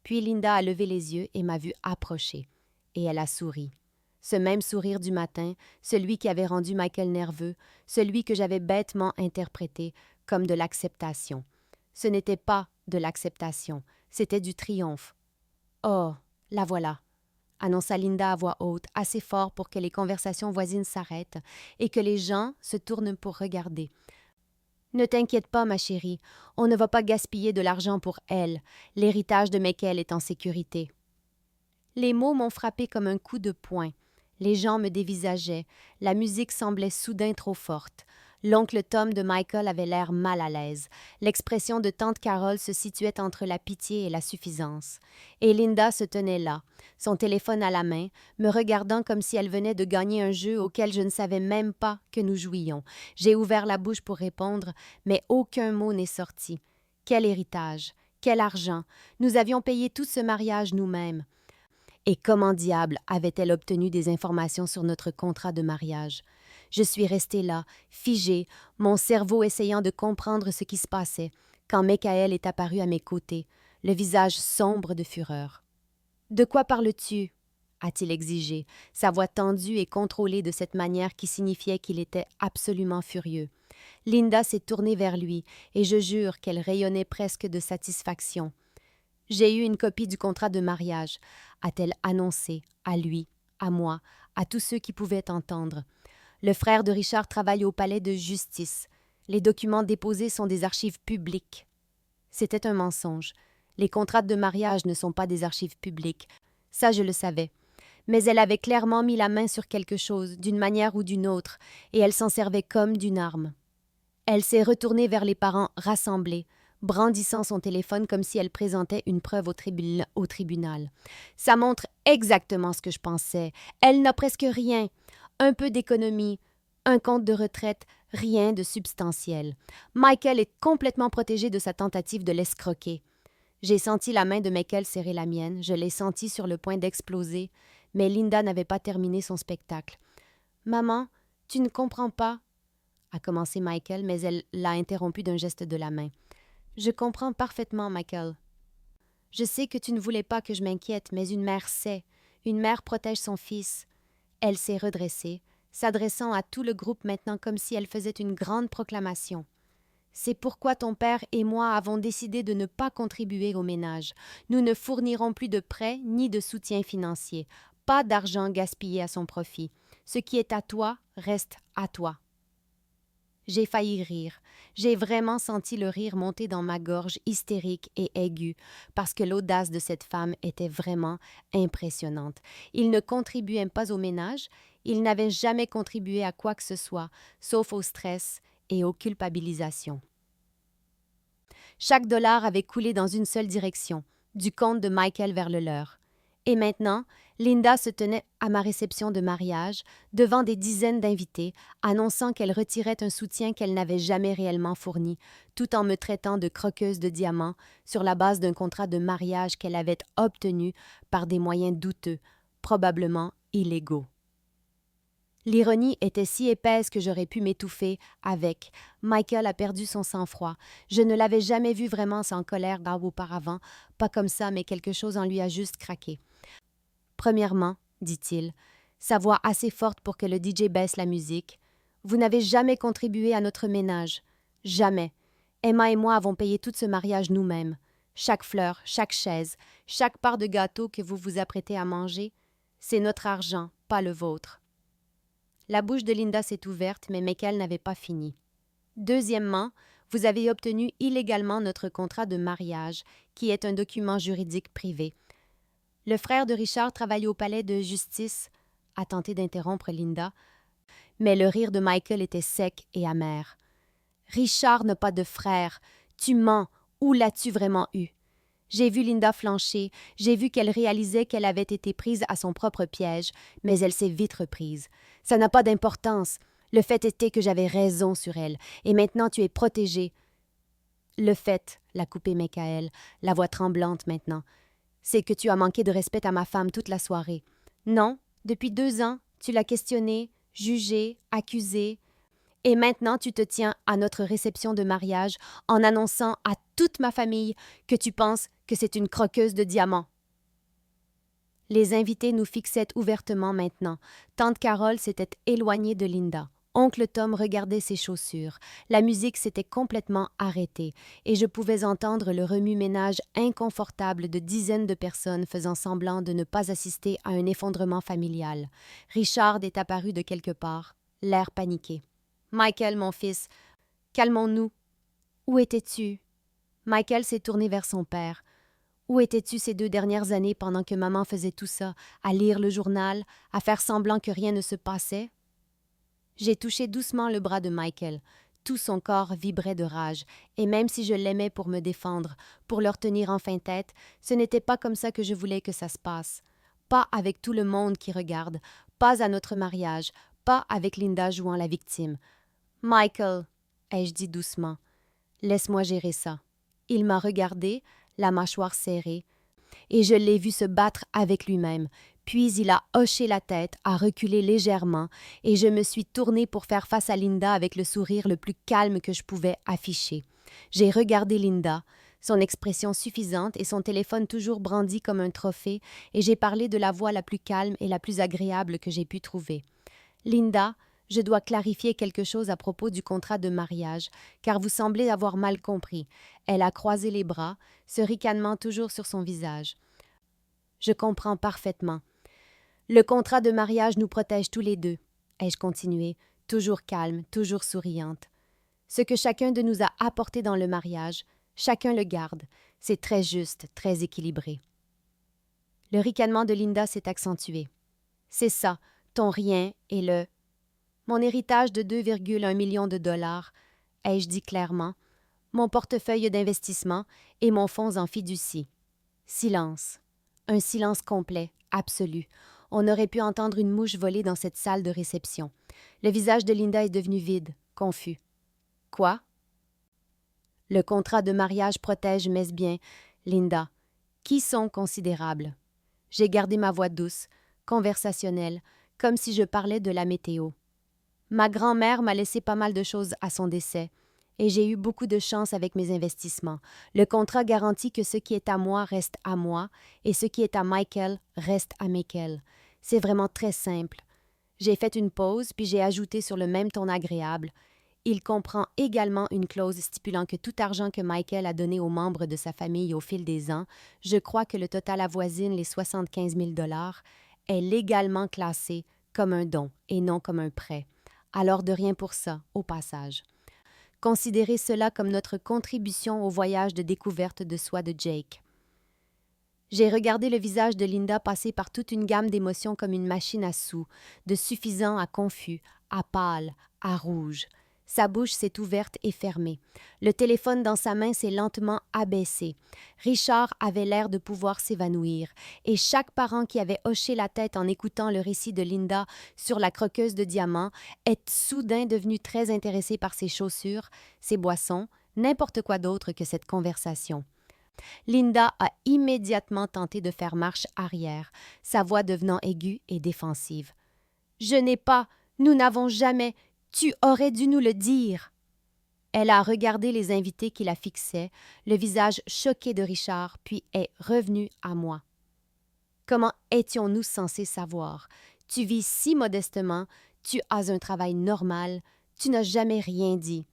Puis Linda a levé les yeux et m'a vue approcher, et elle a souri. Ce même sourire du matin, celui qui avait rendu Michael nerveux, celui que j'avais bêtement interprété comme de l'acceptation. Ce n'était pas de l'acceptation, c'était du triomphe. « Oh, la voilà !» annonça Linda à voix haute, assez fort pour que les conversations voisines s'arrêtent et que les gens se tournent pour regarder. Ne t'inquiète pas, ma chérie, on ne va pas gaspiller de l'argent pour elle. L'héritage de Michael est en sécurité. Les mots m'ont frappé comme un coup de poing. Les gens me dévisageaient. La musique semblait soudain trop forte. L'oncle Tom de Michael avait l'air mal à l'aise. L'expression de tante Carole se situait entre la pitié et la suffisance. Et Linda se tenait là, son téléphone à la main, me regardant comme si elle venait de gagner un jeu auquel je ne savais même pas que nous jouions. J'ai ouvert la bouche pour répondre, mais aucun mot n'est sorti. Quel héritage! Quel argent! Nous avions payé tout ce mariage nous-mêmes. Et comment diable avait-elle obtenu des informations sur notre contrat de mariage? Je suis restée là, figée, mon cerveau essayant de comprendre ce qui se passait, quand Michael est apparu à mes côtés, le visage sombre de fureur. « De quoi parles-tu » a-t-il exigé, sa voix tendue et contrôlée de cette manière qui signifiait qu'il était absolument furieux. Linda s'est tournée vers lui, et je jure qu'elle rayonnait presque de satisfaction. « J'ai eu une copie du contrat de mariage », a-t-elle annoncé, à lui, à moi, à tous ceux qui pouvaient entendre. Le frère de Richard travaille au palais de justice. Les documents déposés sont des archives publiques. C'était un mensonge. Les contrats de mariage ne sont pas des archives publiques. Ça, je le savais. Mais elle avait clairement mis la main sur quelque chose, d'une manière ou d'une autre, et elle s'en servait comme d'une arme. Elle s'est retournée vers les parents rassemblés, brandissant son téléphone comme si elle présentait une preuve au tribunal. Ça montre exactement ce que je pensais. Elle n'a presque rien. Un peu d'économie, un compte de retraite, rien de substantiel. Michael est complètement protégé de sa tentative de l'escroquer. J'ai senti la main de Michael serrer la mienne, je l'ai senti sur le point d'exploser, mais Linda n'avait pas terminé son spectacle. « Maman, tu ne comprends pas » a commencé Michael, mais elle l'a interrompu d'un geste de la main. « Je comprends parfaitement, Michael. Je sais que tu ne voulais pas que je m'inquiète, mais une mère sait. Une mère protège son fils. » Elle s'est redressée, s'adressant à tout le groupe maintenant comme si elle faisait une grande proclamation. « C'est pourquoi ton père et moi avons décidé de ne pas contribuer au ménage. Nous ne fournirons plus de prêts ni de soutien financier. Pas d'argent gaspillé à son profit. Ce qui est à toi reste à toi. » J'ai failli rire. J'ai vraiment senti le rire monter dans ma gorge hystérique et aiguë, parce que l'audace de cette femme était vraiment impressionnante. Il ne contribuait pas au ménage, il n'avait jamais contribué à quoi que ce soit, sauf au stress et aux culpabilisations. Chaque dollar avait coulé dans une seule direction, du compte de Michael vers le leur. Et maintenant, Linda se tenait à ma réception de mariage, devant des dizaines d'invités, annonçant qu'elle retirait un soutien qu'elle n'avait jamais réellement fourni, tout en me traitant de croqueuse de diamants sur la base d'un contrat de mariage qu'elle avait obtenu par des moyens douteux, probablement illégaux. L'ironie était si épaisse que j'aurais pu m'étouffer avec. Michael a perdu son sang-froid. Je ne l'avais jamais vu vraiment sans colère auparavant, pas comme ça, mais quelque chose en lui a juste craqué. Premièrement, dit-il, sa voix assez forte pour que le DJ baisse la musique, vous n'avez jamais contribué à notre ménage. Jamais. Emma et moi avons payé tout ce mariage nous-mêmes. Chaque fleur, chaque chaise, chaque part de gâteau que vous vous apprêtez à manger, c'est notre argent, pas le vôtre. La bouche de Linda s'est ouverte, mais Michael n'avait pas fini. Deuxièmement, vous avez obtenu illégalement notre contrat de mariage, qui est un document juridique privé. Le frère de Richard travaille au palais de justice, a tenté d'interrompre Linda, mais le rire de Michael était sec et amer. Richard n'a pas de frère. Tu mens. Où l'as-tu vraiment eu? J'ai vu Linda flancher, j'ai vu qu'elle réalisait qu'elle avait été prise à son propre piège, mais elle s'est vite reprise. Ça n'a pas d'importance. Le fait était que j'avais raison sur elle, et maintenant tu es protégée. Le fait, l'a coupé Michael, la voix tremblante maintenant, c'est que tu as manqué de respect à ma femme toute la soirée. Non, depuis 2 ans, tu l'as questionnée, jugée, accusée, et maintenant tu te tiens à notre réception de mariage en annonçant à toute ma famille que tu penses que c'est une croqueuse de diamants. Les invités nous fixaient ouvertement maintenant. Tante Carole s'était éloignée de Linda. Oncle Tom regardait ses chaussures. La musique s'était complètement arrêtée et je pouvais entendre le remue-ménage inconfortable de dizaines de personnes faisant semblant de ne pas assister à un effondrement familial. Richard est apparu de quelque part, l'air paniqué. « Michael, mon fils, calmons-nous, Où étais-tu? Michael s'est tourné vers son père. Où étais-tu ces 2 dernières années pendant que maman faisait tout ça, à lire le journal, à faire semblant que rien ne se passait? J'ai touché doucement le bras de Michael. Tout son corps vibrait de rage, et même si je l'aimais pour me défendre, pour leur tenir enfin tête, ce n'était pas comme ça que je voulais que ça se passe. Pas avec tout le monde qui regarde, pas à notre mariage, pas avec Linda jouant la victime. « Michael, » ai-je dit doucement, « laisse-moi gérer ça. » Il m'a regardé, la mâchoire serrée, et je l'ai vu se battre avec lui-même. Puis il a hoché la tête, a reculé légèrement, et je me suis tournée pour faire face à Linda avec le sourire le plus calme que je pouvais afficher. J'ai regardé Linda, son expression suffisante et son téléphone toujours brandi comme un trophée, et j'ai parlé de la voix la plus calme et la plus agréable que j'ai pu trouver. « Linda, je dois clarifier quelque chose à propos du contrat de mariage, car vous semblez avoir mal compris. » Elle a croisé les bras, ce ricanement toujours sur son visage. « Je comprends parfaitement. Le contrat de mariage nous protège tous les deux, » ai-je continué, toujours calme, toujours souriante. Ce que chacun de nous a apporté dans le mariage, chacun le garde. C'est très juste, très équilibré. Le ricanement de Linda s'est accentué. « C'est ça, ton rien et le... » Mon héritage de 2,1 millions de dollars, ai-je dit clairement, mon portefeuille d'investissement et mon fonds en fiducie. Silence. Un silence complet, absolu. On aurait pu entendre une mouche voler dans cette salle de réception. Le visage de Linda est devenu vide, confus. « Quoi? » « Le contrat de mariage protège mes biens, Linda, qui sont considérables. » J'ai gardé ma voix douce, conversationnelle, comme si je parlais de la météo. Ma grand-mère m'a laissé pas mal de choses à son décès, et j'ai eu beaucoup de chance avec mes investissements. Le contrat garantit que ce qui est à moi reste à moi, et ce qui est à Michael reste à Michael. C'est vraiment très simple. J'ai fait une pause, puis j'ai ajouté sur le même ton agréable. Il comprend également une clause stipulant que tout argent que Michael a donné aux membres de sa famille au fil des ans, je crois que le total avoisine les 75 000 $, est légalement classé comme un don et non comme un prêt. Alors de rien pour ça, au passage. Considérez cela comme notre contribution au voyage de découverte de soi de Jake. J'ai regardé le visage de Linda passer par toute une gamme d'émotions comme une machine à sous, de suffisant à confus, à pâle, à rouge. Sa bouche s'est ouverte et fermée. Le téléphone dans sa main s'est lentement abaissé. Richard avait l'air de pouvoir s'évanouir, et chaque parent qui avait hoché la tête en écoutant le récit de Linda sur la croqueuse de diamants est soudain devenu très intéressé par ses chaussures, ses boissons, n'importe quoi d'autre que cette conversation. Linda a immédiatement tenté de faire marche arrière, sa voix devenant aiguë et défensive. « Je n'ai pas, nous n'avons jamais... Tu aurais dû nous le dire. » Elle a regardé les invités qui la fixaient, le visage choqué de Richard, puis est revenue à moi. « Comment étions-nous censés savoir? Tu vis si modestement, tu as un travail normal, tu n'as jamais rien dit. »«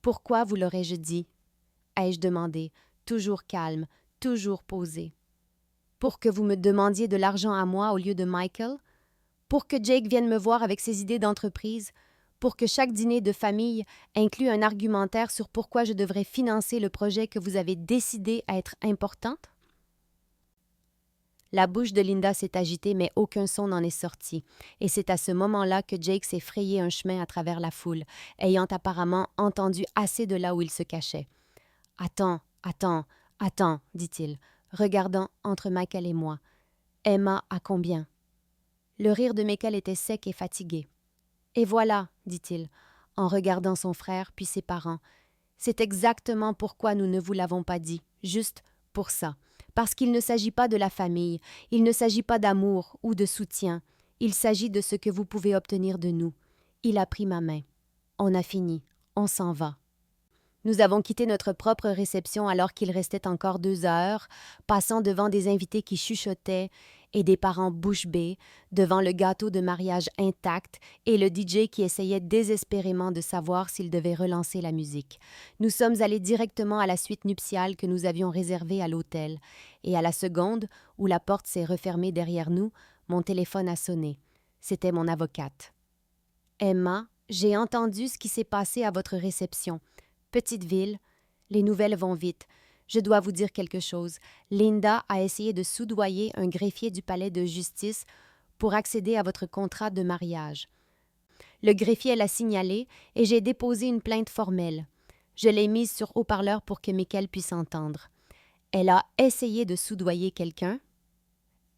Pourquoi vous l'aurais-je dit? » ai-je demandé, toujours calme, toujours posée. « Pour que vous me demandiez de l'argent à moi au lieu de Michael? Pour que Jake vienne me voir avec ses idées d'entreprise? Pour que chaque dîner de famille inclue un argumentaire sur pourquoi je devrais financer le projet que vous avez décidé à être importante? » La bouche de Linda s'est agitée, mais aucun son n'en est sorti, et c'est à ce moment-là que Jake s'est frayé un chemin à travers la foule, ayant apparemment entendu assez de là où il se cachait. « Attends, attends, dit-il, regardant entre Michael et moi. « Emma a combien? » Le rire de Michael était sec et fatigué. « Et voilà, dit-il, en regardant son frère puis ses parents. C'est exactement pourquoi nous ne vous l'avons pas dit, juste pour ça. Parce qu'il ne s'agit pas de la famille, il ne s'agit pas d'amour ou de soutien, il s'agit de ce que vous pouvez obtenir de nous. » Il a pris ma main. On a fini, on s'en va. Nous avons quitté notre propre réception alors qu'il restait encore 2 heures, passant devant des invités qui chuchotaient et des parents bouche bée, devant le gâteau de mariage intact et le DJ qui essayait désespérément de savoir s'il devait relancer la musique. Nous sommes allés directement à la suite nuptiale que nous avions réservée à l'hôtel, et à la seconde où la porte s'est refermée derrière nous, mon téléphone a sonné. C'était mon avocate. « Emma, j'ai entendu ce qui s'est passé à votre réception. Petite ville, les nouvelles vont vite. Je dois vous dire quelque chose. Linda a essayé de soudoyer un greffier du palais de justice pour accéder à votre contrat de mariage. Le greffier l'a signalé et j'ai déposé une plainte formelle. Je l'ai mise sur haut-parleur pour que Michael puisse entendre. Elle a essayé de soudoyer quelqu'un.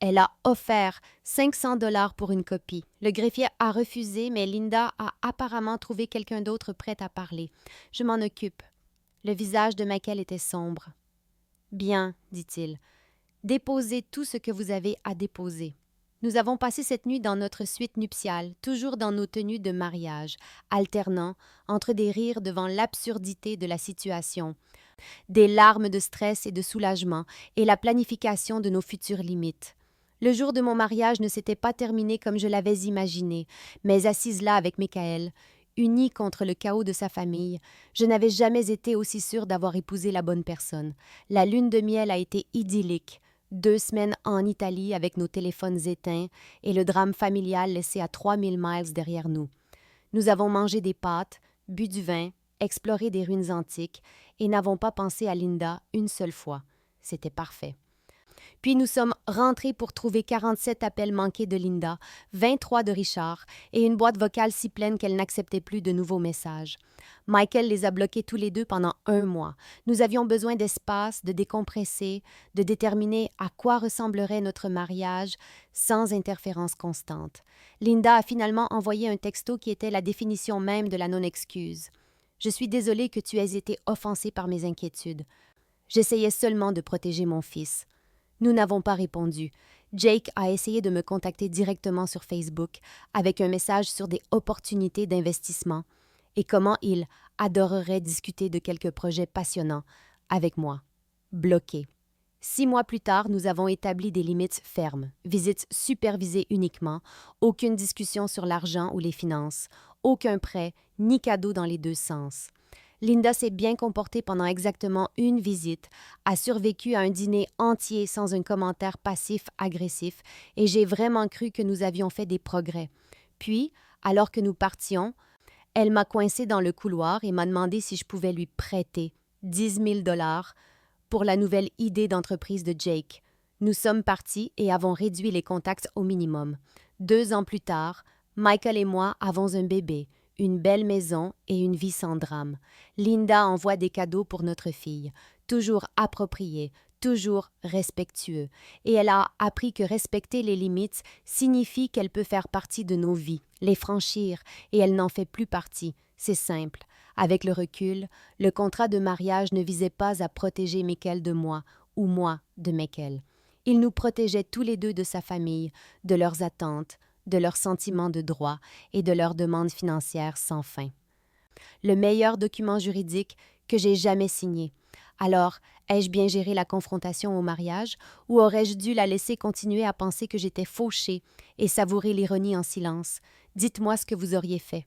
Elle a offert 500 $ pour une copie. Le greffier a refusé, mais Linda a apparemment trouvé quelqu'un d'autre prêt à parler. Je m'en occupe. Le visage de Michael était sombre. Bien, dit-il. Déposez tout ce que vous avez à déposer. Nous avons passé cette nuit dans notre suite nuptiale, toujours dans nos tenues de mariage, alternant entre des rires devant l'absurdité de la situation, des larmes de stress et de soulagement, et la planification de nos futures limites. Le jour de mon mariage ne s'était pas terminé comme je l'avais imaginé, mais assise là avec Michael, unie contre le chaos de sa famille, je n'avais jamais été aussi sûre d'avoir épousé la bonne personne. La lune de miel a été idyllique. 2 semaines en Italie avec nos téléphones éteints et le drame familial laissé à 3000 miles derrière nous. Nous avons mangé des pâtes, bu du vin, exploré des ruines antiques et n'avons pas pensé à Linda une seule fois. C'était parfait. Puis nous sommes rentrés pour trouver 47 appels manqués de Linda, 23 de Richard et une boîte vocale si pleine qu'elle n'acceptait plus de nouveaux messages. Michael les a bloqués tous les deux pendant 1 mois. Nous avions besoin d'espace, de décompresser, de déterminer à quoi ressemblerait notre mariage sans interférence constante. Linda a finalement envoyé un texto qui était la définition même de la non-excuse. « Je suis désolée que tu aies été offensée par mes inquiétudes. J'essayais seulement de protéger mon fils. » Nous n'avons pas répondu. Jake a essayé de me contacter directement sur Facebook avec un message sur des opportunités d'investissement et comment il adorerait discuter de quelques projets passionnants avec moi. Bloqué. 6 mois plus tard, nous avons établi des limites fermes. Visites supervisées uniquement, aucune discussion sur l'argent ou les finances, aucun prêt ni cadeau dans les 2 sens. Linda s'est bien comportée pendant exactement 1 visite, a survécu à un dîner entier sans un commentaire passif-agressif et j'ai vraiment cru que nous avions fait des progrès. Puis, alors que nous partions, elle m'a coincée dans le couloir et m'a demandé si je pouvais lui prêter 10 000 $ pour la nouvelle idée d'entreprise de Jake. Nous sommes partis et avons réduit les contacts au minimum. 2 ans plus tard, Michael et moi avons un bébé, une belle maison et une vie sans drame. Linda envoie des cadeaux pour notre fille, toujours appropriés, toujours respectueux, et elle a appris que respecter les limites signifie qu'elle peut faire partie de nos vies, les franchir, et elle n'en fait plus partie. C'est simple. Avec le recul, le contrat de mariage ne visait pas à protéger Michael de moi, ou moi de Michael. Il nous protégeait tous les deux de sa famille, de leurs attentes, de leurs sentiments de droit et de leurs demandes financières sans fin. Le meilleur document juridique que j'ai jamais signé. Alors, ai-je bien géré la confrontation au mariage ou aurais-je dû la laisser continuer à penser que j'étais fauchée et savourer l'ironie en silence? Dites-moi ce que vous auriez fait.